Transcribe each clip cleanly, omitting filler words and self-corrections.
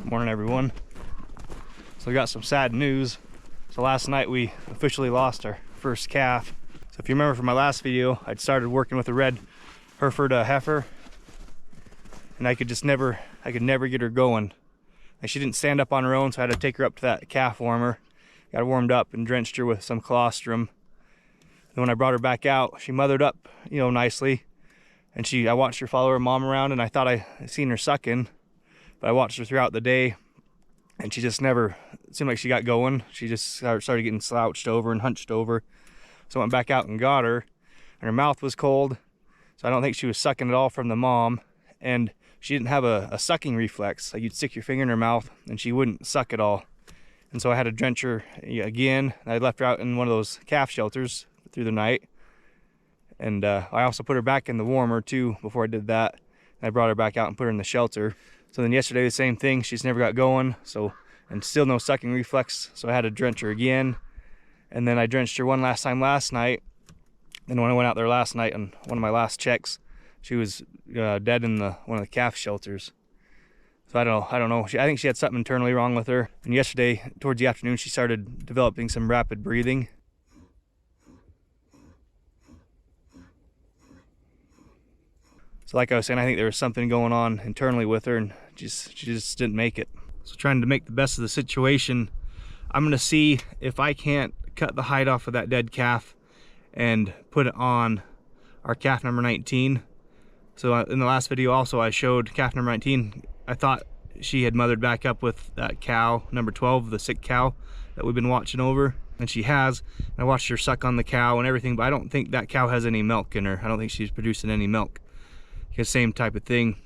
Morning, everyone. So we got some sad news. So last night we officially lost our first calf. So if you remember from my last video, I'd started working with a red Hereford heifer, and I could never get her going. And she didn't stand up on her own, so I had to take her up to that calf warmer. Got her warmed up and drenched her with some colostrum. And when I brought her back out, she mothered up, nicely. And I watched her follow her mom around, and I thought I seen her sucking. But I watched her throughout the day, and she just never seemed like she got going. She just started getting slouched over and hunched over. So I went back out and got her, and her mouth was cold. So I don't think she was sucking at all from the mom. And she didn't have a sucking reflex. Like, you'd stick your finger in her mouth and she wouldn't suck at all. And so I had to drench her again. I left her out in one of those calf shelters through the night. And I also put her back in the warmer too before I did that. And I brought her back out and put her in the shelter. So then yesterday, the same thing. She's never got going. And still no sucking reflex. So I had to drench her again. And then I drenched her one last time last night. And when I went out there last night on one of my last checks, she was dead in one of the calf shelters. So I don't know. I think she had something internally wrong with her. And yesterday, towards the afternoon, she started developing some rapid breathing. So like I was saying, I think there was something going on internally with her, and she just didn't make it. So trying to make the best of the situation, I'm gonna see if I can't cut the hide off of that dead calf and put it on our calf number 19. So in the last video also, I showed calf number 19. I thought she had mothered back up with that cow number 12, the sick cow that we've been watching over, and she has. And I watched her suck on the cow and everything, but I don't think that cow has any milk in her. I don't think she's producing any milk. Because same type of thing.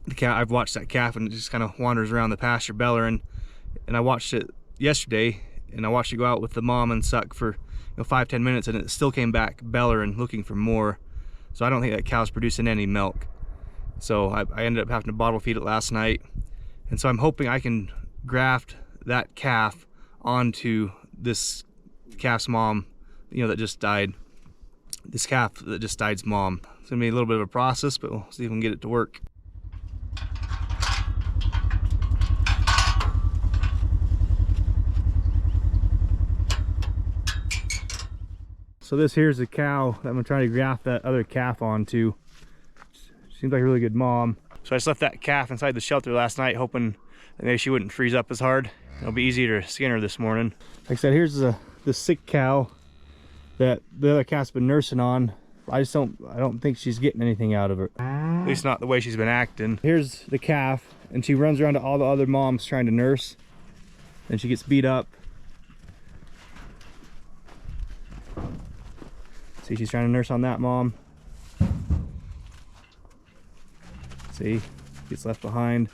The cow, I've watched that calf and it just kind of wanders around the pasture bellering. And I watched it yesterday, and I watched it go out with the mom and suck for 5-10 minutes, and it still came back bellering, looking for more. So I don't think that cow's producing any milk. So I ended up having to bottle feed it last night. And so I'm hoping I can graft that calf onto this calf's mom, that just died. This calf that just died's mom. It's gonna be a little bit of a process, but we'll see if we can get it to work. So this here's the cow that I'm trying to graft that other calf onto. Seems like a really good mom. So I just left that calf inside the shelter last night, hoping that maybe she wouldn't freeze up as hard. It'll be easier to skin her this morning. Like I said, here's the sick cow that the other calf's been nursing on. I don't think she's getting anything out of her. At least not the way she's been acting. Here's the calf, and she runs around to all the other moms trying to nurse. And she gets beat up. See, she's trying to nurse on that mom. See, gets left behind.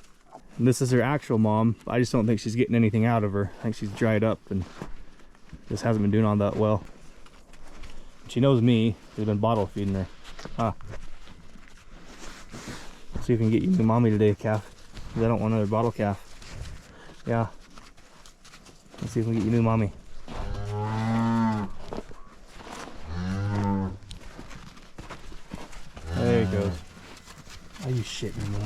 And this is her actual mom. I just don't think she's getting anything out of her. I think she's dried up and just hasn't been doing all that well. She knows me. We've been bottle feeding her. See if we can get you new mommy today, calf. Because I don't want another bottle calf. Yeah. Let's see if we can get you new mommy. There he goes. Are you shitting me?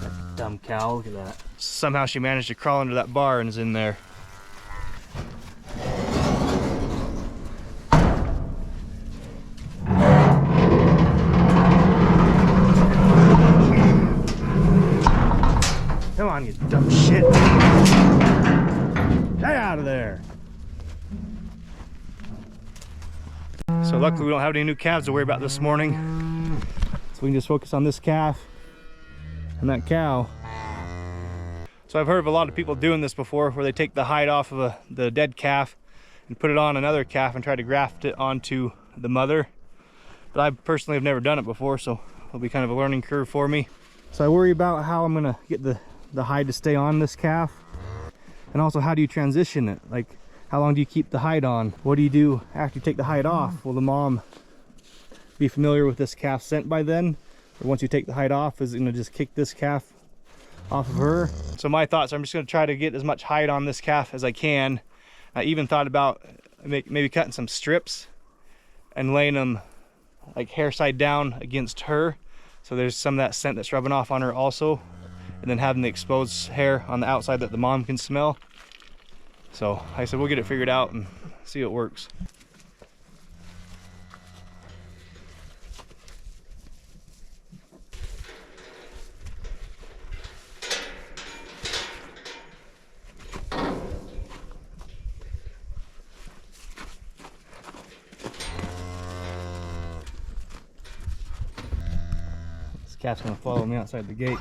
That dumb cow, look at that. Somehow she managed to crawl under that bar and is in there. Come on, you dumb shit. Get out of there. So luckily we don't have any new calves to worry about this morning. So we can just focus on this calf and that cow. So I've heard of a lot of people doing this before, where they take the hide off of the dead calf and put it on another calf and try to graft it onto the mother. But I personally have never done it before, so it'll be kind of a learning curve for me. So I worry about how I'm gonna get the hide to stay on this calf, and also how do you transition it? Like, how long do you keep the hide on? What do you do after you take the hide off? Will the mom be familiar with this calf's scent by then? Or once you take the hide off, is it gonna just kick this calf off of her? So my thoughts are, I'm just gonna try to get as much hide on this calf as I can. I even thought about maybe cutting some strips and laying them like hair side down against her, so there's some of that scent that's rubbing off on her also. and then having the exposed hair on the outside that the mom can smell. So I said we'll get it figured out and see what works. This calf's gonna follow me outside the gate.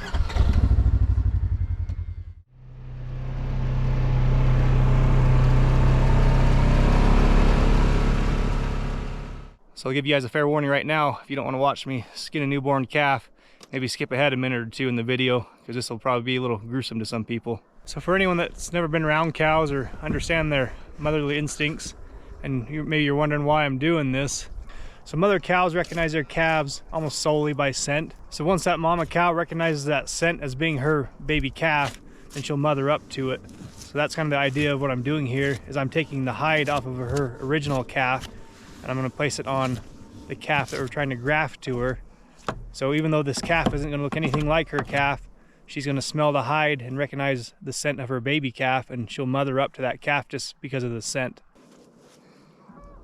So I'll give you guys a fair warning right now. If you don't want to watch me skin a newborn calf, maybe skip ahead a minute or two in the video, because this will probably be a little gruesome to some people. So for anyone that's never been around cows or understand their motherly instincts, and maybe you're wondering why I'm doing this. So mother cows recognize their calves almost solely by scent. So once that mama cow recognizes that scent as being her baby calf, then she'll mother up to it. So that's kind of the idea of what I'm doing here, is I'm taking the hide off of her original calf, and I'm going to place it on the calf that we're trying to graft to her. So even though this calf isn't going to look anything like her calf, she's going to smell the hide and recognize the scent of her baby calf, and she'll mother up to that calf just because of the scent.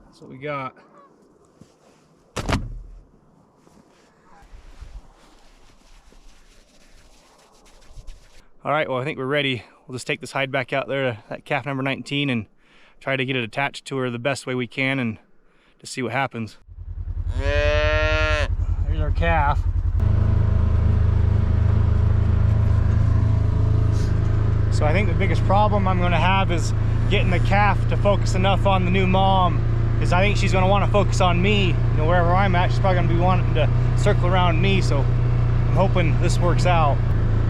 That's what we got. All right, well, I think we're ready. We'll just take this hide back out there to that calf number 19 and try to get it attached to her the best way we can and just see what happens. There's our calf. So I think the biggest problem I'm gonna have is getting the calf to focus enough on the new mom, because I think she's gonna wanna focus on me. You know, wherever I'm at, she's probably gonna be wanting to circle around me, so I'm hoping this works out.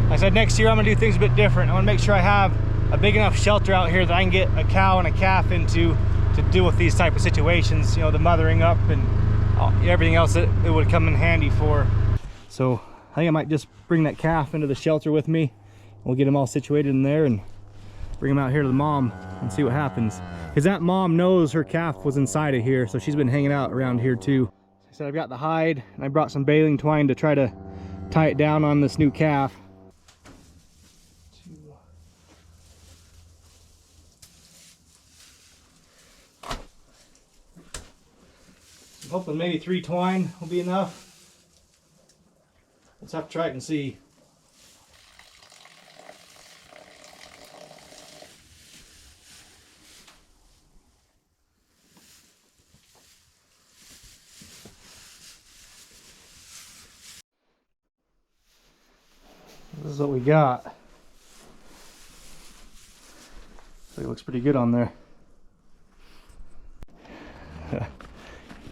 Like I said, next year I'm gonna do things a bit different. I wanna make sure I have a big enough shelter out here that I can get a cow and a calf into to deal with these type of situations, you know, the mothering up and everything else that it would come in handy for. So I think I might just bring that calf into the shelter with me. We'll get him all situated in there and bring him out here to the mom and see what happens. Because that mom knows her calf was inside of here, so she's been hanging out around here too. So I said I've got the hide, and I brought some baling twine to try to tie it down on this new calf. I'm hoping maybe 3 twine will be enough. Let's have to try it and see. This is what we got. So it looks pretty good on there.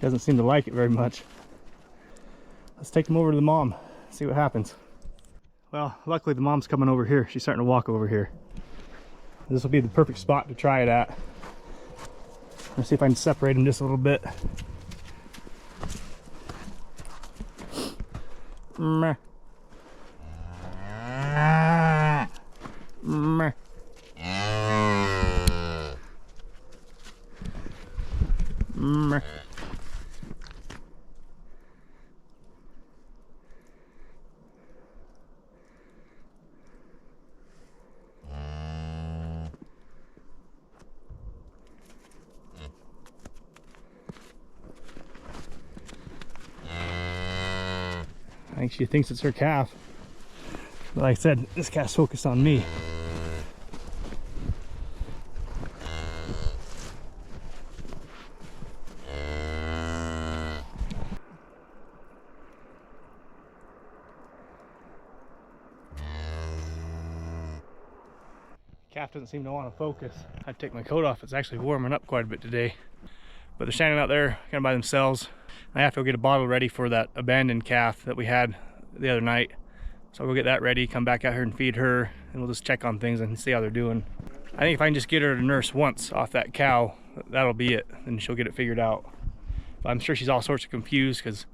Doesn't seem to like it very much. Let's take him over to the mom, see what happens. Well, luckily the mom's coming over here. She's starting to walk over here. This will be the perfect spot to try it at. Let's see if I can separate him just a little bit. Meh. Meh. Meh. I think she thinks it's her calf. But like I said, this calf's focused on me. Calf doesn't seem to want to focus. I'd take my coat off. It's actually warming up quite a bit today. But they're standing out there kind of by themselves. I have to go get a bottle ready for that abandoned calf that we had the other night. So I'll go get that ready, come back out here and feed her, and we'll just check on things and see how they're doing. I think if I can just get her to nurse once off that cow, that'll be it, and she'll get it figured out. But I'm sure she's all sorts of confused because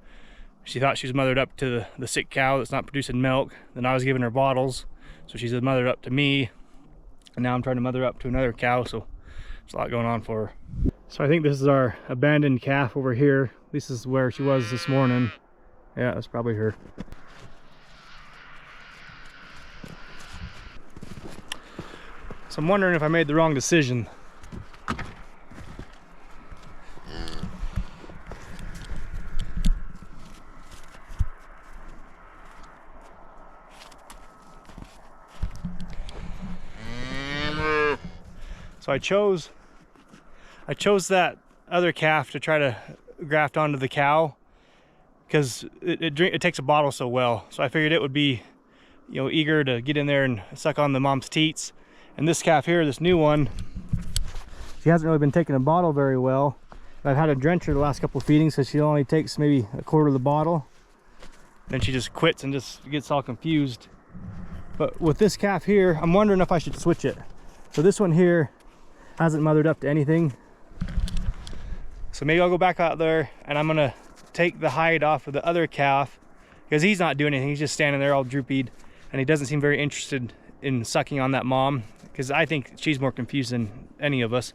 she thought she was mothered up to the sick cow that's not producing milk. Then I was giving her bottles, so she's mothered up to me, and now I'm trying to mother up to another cow, so there's a lot going on for her. So I think this is our abandoned calf over here. This is where she was this morning. Yeah, that's probably her. So I'm wondering if I made the wrong decision. So I chose that other calf to try to graft onto the cow because it takes a bottle so well. So I figured it would be, you know, eager to get in there and suck on the mom's teats. And this calf here, this new one, she hasn't really been taking a bottle very well. I've had to drench her the last couple of feedings because she only takes maybe a quarter of the bottle. Then she just quits and just gets all confused. But with this calf here, I'm wondering if I should switch it. So this one here hasn't mothered up to anything. So maybe I'll go back out there and I'm gonna take the hide off of the other calf because he's not doing anything. He's just standing there all droopied and he doesn't seem very interested in sucking on that mom because I think she's more confused than any of us.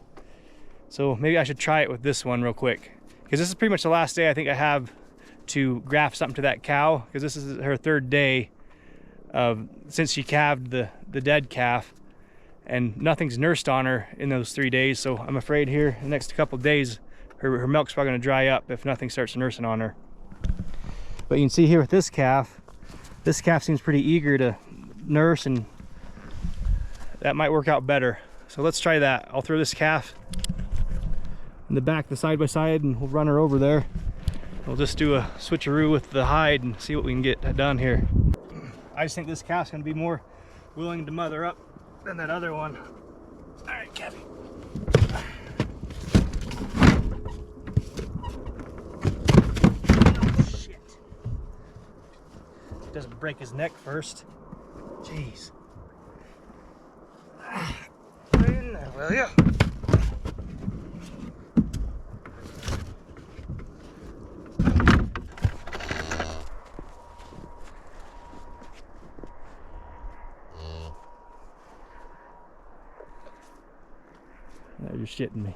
So maybe I should try it with this one real quick because this is pretty much the last day I think I have to graft something to that cow because this is her third day since she calved the dead calf, and nothing's nursed on her in those 3 days. So I'm afraid here in the next couple of days her milk's probably going to dry up if nothing starts nursing on her. But you can see here with this calf seems pretty eager to nurse, and that might work out better. So let's try that. I'll throw this calf in the back, the side by side, and we'll run her over there. We'll just do a switcheroo with the hide and see what we can get done here. I just think this calf's going to be more willing to mother up than that other one. All right, Kevin. Oh, shit. Doesn't break his neck first. Jeez. In there, will ya? No, you're shitting me.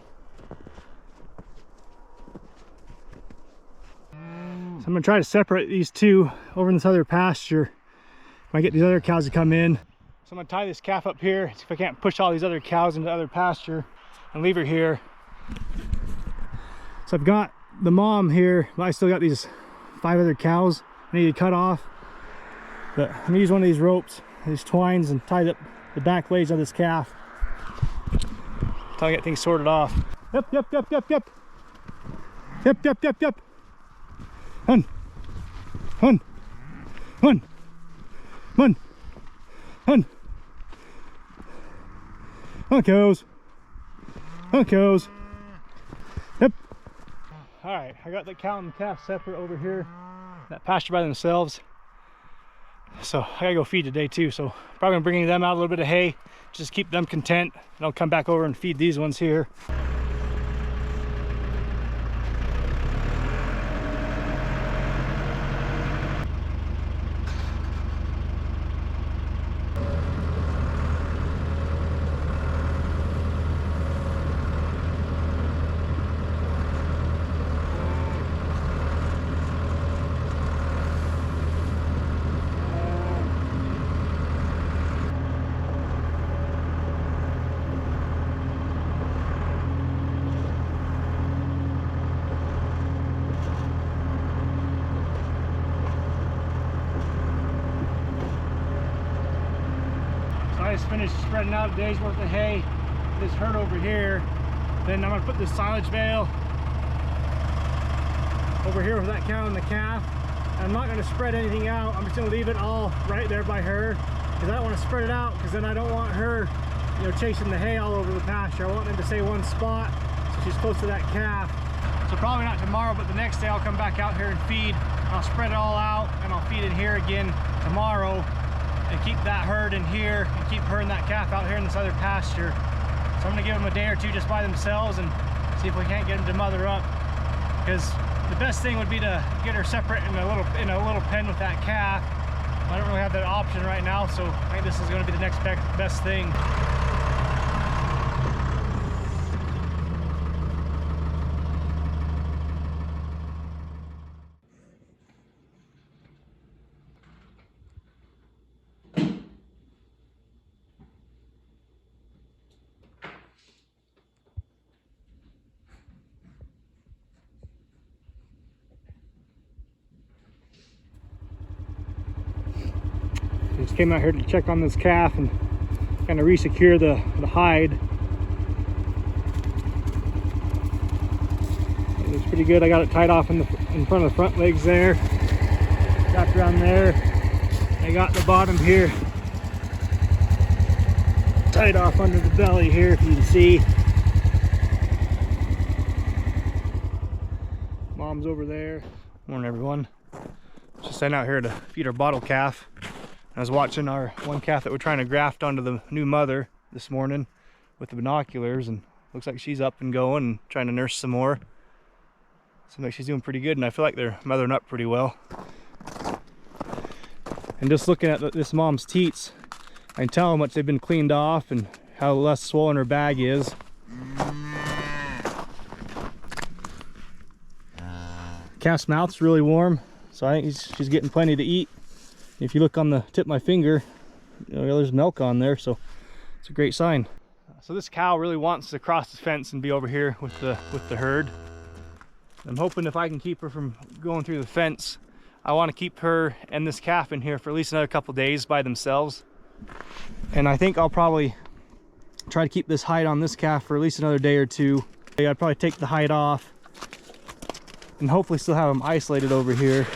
So I'm gonna try to separate these two over in this other pasture. If I get these other cows to come in. So I'm gonna tie this calf up here, see if I can't push all these other cows into the other pasture and leave her here. So I've got the mom here, but I still got these 5 other cows I need to cut off. But I'm gonna use one of these ropes, these twines, and tie up the back legs of this calf until I get things sorted off. Yep, yep, yep, yep, yep. Yep, yep, yep, yep. Hun. Hun. Hun. Hun. Hun. On cows. On cows. Yep. Alright, I got the cow and the calf separate over here. That pasture by themselves. So I gotta go feed today too. So probably bringing them out a little bit of hay, just keep them content. And I'll come back over and feed these ones here. I just finished spreading out a day's worth of hay, this herd over here. Then I'm gonna put this silage bale over here with that cow and the calf. I'm not gonna spread anything out. I'm just gonna leave it all right there by her because I don't want to spread it out because then I don't want her, you know, chasing the hay all over the pasture. I want them to stay one spot so she's close to that calf. So probably not tomorrow, but the next day I'll come back out here and feed. I'll spread it all out and I'll feed it here again tomorrow. And keep that herd in here and keep her and that calf out here in this other pasture. So I'm gonna give them a day or two just by themselves and see if we can't get them to mother up. Because the best thing would be to get her separate in a little pen with that calf. I don't really have that option right now, so I think this is gonna be the next best thing. Just came out here to check on this calf and kind of re-secure the hide. It looks pretty good. I got it tied off in front of the front legs there. Wrapped around there. I got the bottom here tied off under the belly here, if you can see. Mom's over there. Morning, everyone. Just sitting out here to feed our bottle calf. I was watching our one calf that we're trying to graft onto the new mother this morning with the binoculars, and looks like she's up and going and trying to nurse some more. Seems like she's doing pretty good, and I feel like they're mothering up pretty well. And just looking at this mom's teats, I can tell how much they've been cleaned off and how less swollen her bag is. Calf's mouth's really warm, so I think she's getting plenty to eat. If you look on the tip of my finger, you know, there's milk on there, so it's a great sign. So this cow really wants to cross the fence and be over here with the herd. I'm hoping if I can keep her from going through the fence, I want to keep her and this calf in here for at least another couple days by themselves. And I think I'll probably try to keep this hide on this calf for at least another day or two. I'd probably take the hide off and hopefully still have them isolated over here.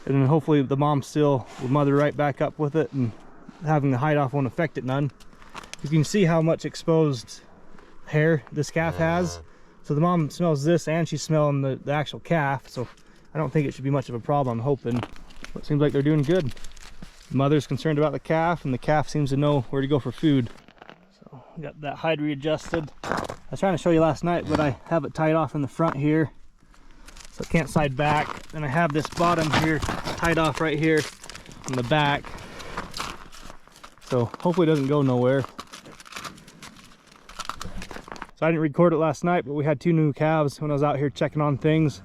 And then hopefully the mom still will mother right back up with it, and having the hide off won't affect it none. You can see how much exposed hair this calf has. So the mom smells this and she's smelling the actual calf. So I don't think it should be much of a problem, I'm hoping. But it seems like they're doing good. The mother's concerned about the calf, and the calf seems to know where to go for food. So I got that hide readjusted. I was trying to show you last night, but I have it tied off in the front here, so it can't side back. Then I have this bottom here tied off right here on the back, so hopefully it doesn't go nowhere. So I didn't record it last night, but we had two new calves when I was out here checking on things.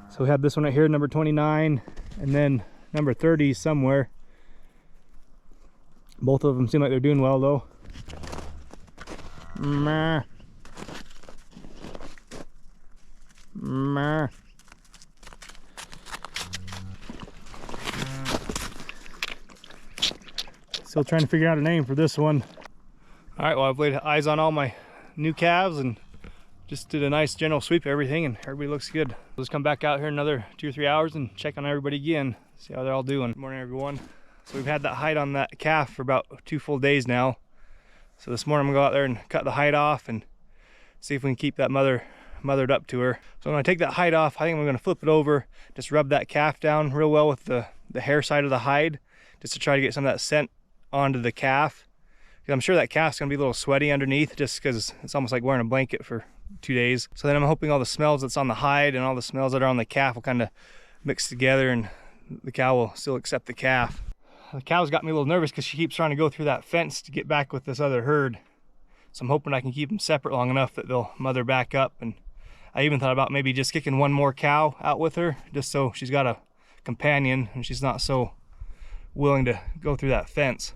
So we had this one right here, number 29, and then number 30 somewhere. Both of them seem like they're doing well though. Meh. Meh. Still trying to figure out a name for this one. All right, well, I've laid eyes on all my new calves and just did a nice general sweep of everything, and everybody looks good. We'll just come back out here in another 2 or 3 hours and check on everybody again, see how they're all doing. Good morning, everyone. So we've had that hide on that calf for about 2 full days now. So this morning I'm gonna go out there and cut the hide off and see if we can keep that mothered up to her. So when I take that hide off, I think I'm gonna flip it over, just rub that calf down real well with the hair side of the hide, just to try to get some of that scent onto the calf. I'm sure that calf's gonna be a little sweaty underneath, just because it's almost like wearing a blanket for 2 days. So then I'm hoping all the smells that's on the hide and all the smells that are on the calf will kind of mix together, and the cow will still accept the calf. The cow's got me a little nervous because she keeps trying to go through that fence to get back with this other herd. So I'm hoping I can keep them separate long enough that they'll mother back up. And I even thought about maybe just kicking one more cow out with her, just so she's got a companion and she's not so willing to go through that fence.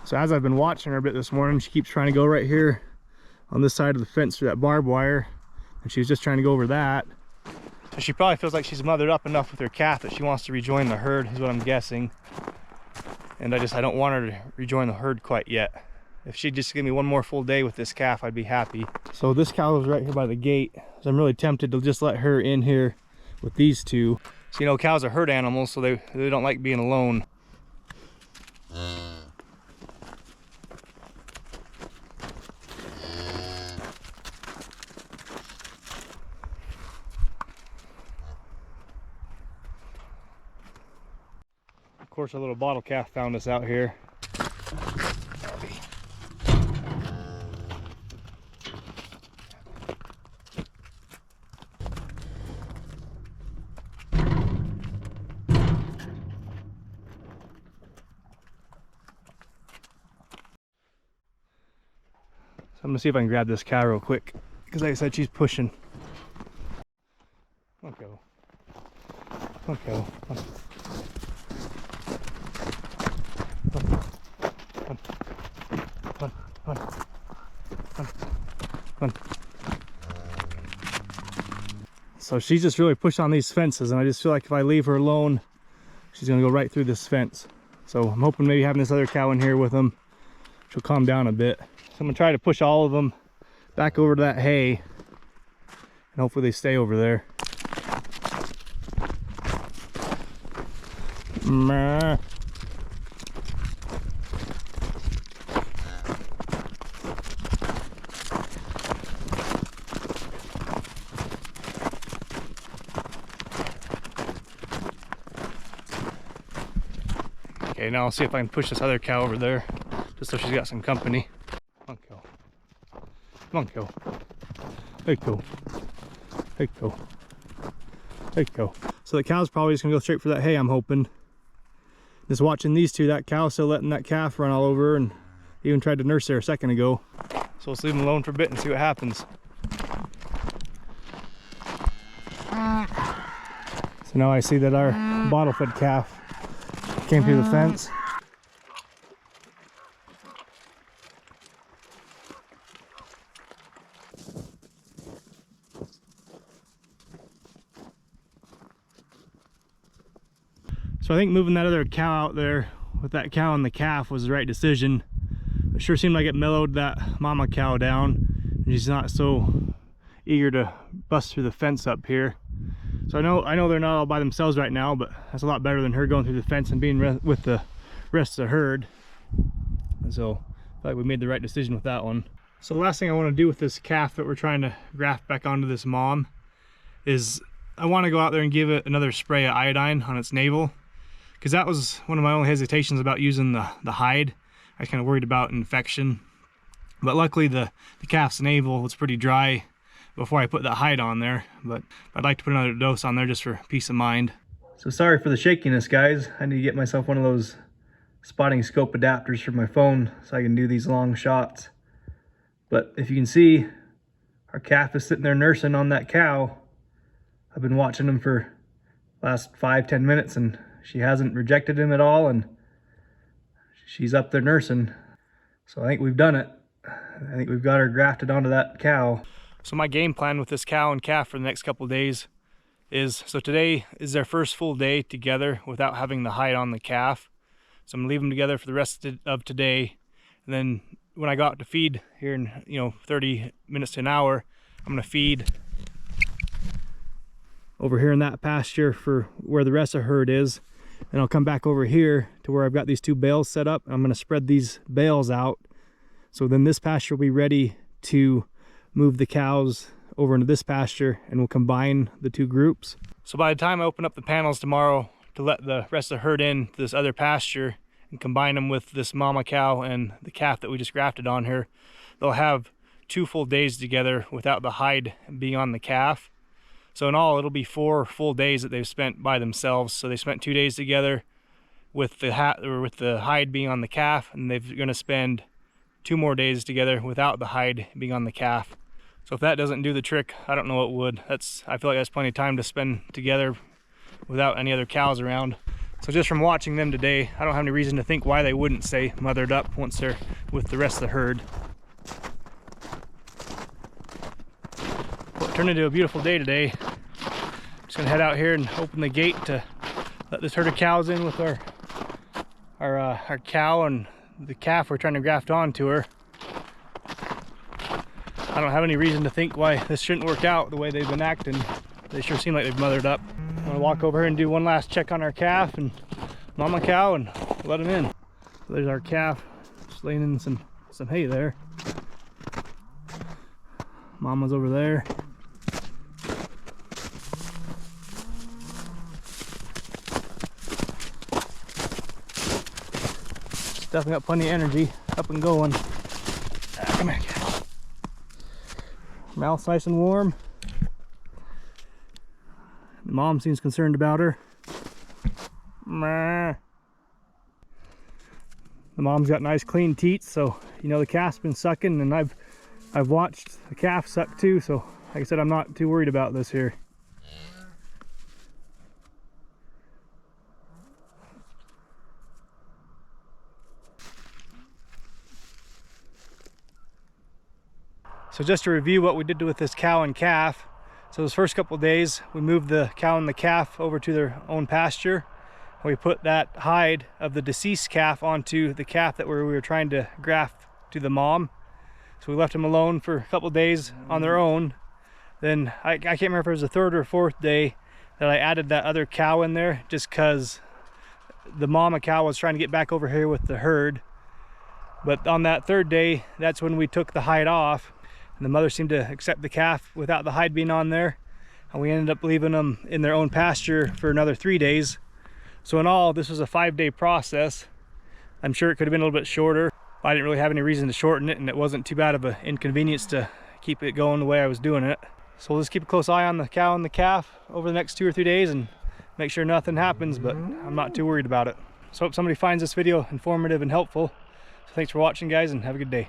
So as I've been watching her a bit this morning, she keeps trying to go right here on this side of the fence through that barbed wire, and she's just trying to go over that. So she probably feels like she's mothered up enough with her calf that she wants to rejoin the herd, is what I'm guessing. And I don't want her to rejoin the herd quite yet. If she'd just give me one more full day with this calf, I'd be happy. So this cow is right here by the gate, so I'm really tempted to just let her in here with these two. So, you know, cows are herd animals, so they don't like being alone. Of course, our little bottle calf found us out here. I'm gonna see if I can grab this cow real quick, because like I said, she's pushing. Okay. Okay. So she's just really pushed on these fences, and I just feel like if I leave her alone, she's gonna go right through this fence. So I'm hoping maybe having this other cow in here with them, she'll calm down a bit. So I'm gonna try to push all of them back over to that hay, and hopefully they stay over there. Meh. Okay, now I'll see if I can push this other cow over there, just so she's got some company. Come on, cow. Come on, cow. Hey, cow. Hey, cow. Hey, cow. So the cow's probably just gonna go straight for that hay, I'm hoping. Just watching these two, that cow still letting that calf run all over, and even tried to nurse there a second ago. So let's leave them alone for a bit and see what happens. So now I see that our bottle-fed calf came through the fence. So I think moving that other cow out there with that cow and the calf was the right decision. It sure seemed like it mellowed that mama cow down, and she's not so eager to bust through the fence up here. So I know they're not all by themselves right now, but that's a lot better than her going through the fence and being with the rest of the herd. And so I feel like we made the right decision with that one. So the last thing I want to do with this calf that we're trying to graft back onto this mom is I want to go out there and give it another spray of iodine on its navel, because that was one of my only hesitations about using the hide. I was kind of worried about infection, but luckily the calf's navel was pretty dry before I put that hide on there. But I'd like to put another dose on there just for peace of mind. So sorry for the shakiness, guys. I need to get myself one of those spotting scope adapters for my phone so I can do these long shots. But if you can see, our calf is sitting there nursing on that cow. I've been watching him for the last 5-10 minutes, and she hasn't rejected him at all, and she's up there nursing. So I think we've done it. I think we've got her grafted onto that cow. So my game plan with this cow and calf for the next couple of days is, so today is their first full day together without having the hide on the calf. So I'm gonna leave them together for the rest of today. And then when I go out to feed here in 30 minutes to an hour, I'm gonna feed over here in that pasture for where the rest of the herd is. And I'll come back over here to where I've got these two bales set up. I'm gonna spread these bales out. So then this pasture will be ready to move the cows over into this pasture, and we'll combine the two groups. So by the time I open up the panels tomorrow to let the rest of the herd in to this other pasture and combine them with this mama cow and the calf that we just grafted on here, they'll have 2 full days together without the hide being on the calf. So in all, it'll be 4 full days that they've spent by themselves. So they spent 2 days together with the hide being on the calf, and they're going to spend 2 more days together without the hide being on the calf. So if that doesn't do the trick, I don't know what would. I feel like that's plenty of time to spend together without any other cows around. So just from watching them today, I don't have any reason to think why they wouldn't stay mothered up once they're with the rest of the herd. Well, it turned into a beautiful day today. Just gonna head out here and open the gate to let this herd of cows in with our cow and the calf we're trying to graft onto her. I don't have any reason to think why this shouldn't work out the way they've been acting. They sure seem like they've mothered up. I'm gonna walk over here and do one last check on our calf and mama cow and let them in. So there's our calf, just laying in some hay there. Mama's over there. Definitely got plenty of energy, up and going. Come here, cat. Mouth's nice and warm. The mom seems concerned about her. The mom's got nice clean teats, so the calf's been sucking, and I've watched the calf suck too, so like I said, I'm not too worried about this here. So just to review what we did with this cow and calf. So those first couple of days, we moved the cow and the calf over to their own pasture. We put that hide of the deceased calf onto the calf that we were trying to graft to the mom. So we left them alone for a couple days on their own. Then I can't remember if it was the third or fourth day that I added that other cow in there, just because the mama cow was trying to get back over here with the herd. But on that third day, that's when we took the hide off, and the mother seemed to accept the calf without the hide being on there, and we ended up leaving them in their own pasture for another 3 days. So in all, this was a 5-day process. I'm sure it could have been a little bit shorter, but I didn't really have any reason to shorten it, and it wasn't too bad of an inconvenience to keep it going the way I was doing it. So we'll just keep a close eye on the cow and the calf over the next 2 or 3 days and make sure nothing happens, but I'm not too worried about it. So I hope somebody finds this video informative and helpful. So thanks for watching, guys, and have a good day.